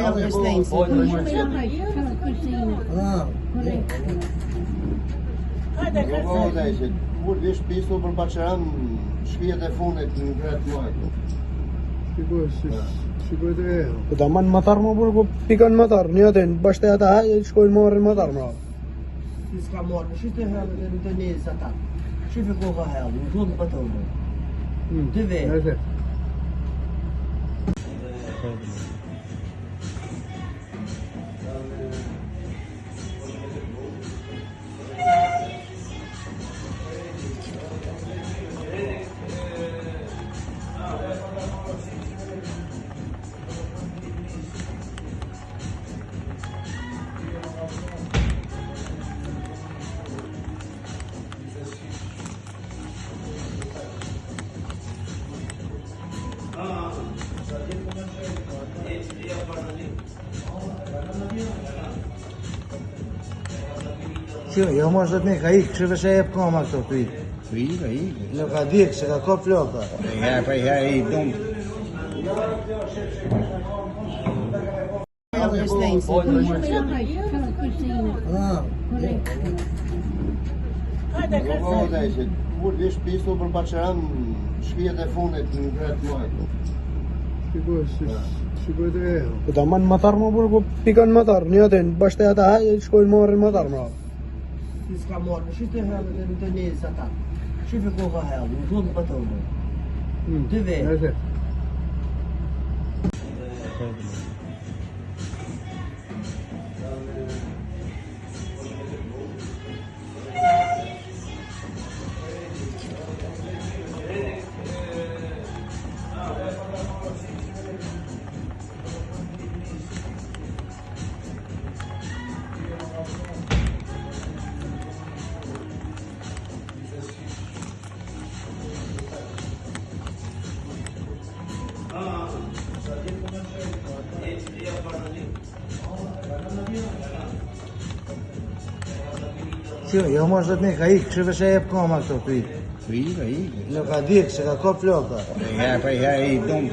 Elvis Lane. Kur vi shpisu për Baçaram, shpijet e fundit në Gret Muajt. Shikoj të e. Po ta man motor më burr, po pikën motor, një atë bashkë ata haj shkojnë marrin motor më. Si s'ka marrë, në shite herë dhe në të njëzë ata. Shifë ko ka herë, në zonë për të unë. Dy vetë. Që, jo mos do të me ka ikë, që vëshe e përkama këto të ikë. Të ikë, ikë. Në ka dikë, se ka ka floka. Ja, i dumë. Elvis Lane. Kur vi shpisu për Baçaram, shpijet e fundit në Gret Muajt. Shikoj të e. Po ta man motor më burr, po pikën motor, një atë bashkë ata haj shkojnë marrin motor më. Si s'ka marrë, në shite herë dhe në të njëzë ata. Shifë ko ka herë, në zonë për të unë. Dy vetë. Që, jo mos do të me ka ikë, që vëshe e përkama këto të ikë. Të ikë. Në ka dikë, se ka ka floka. Ja, i dumë.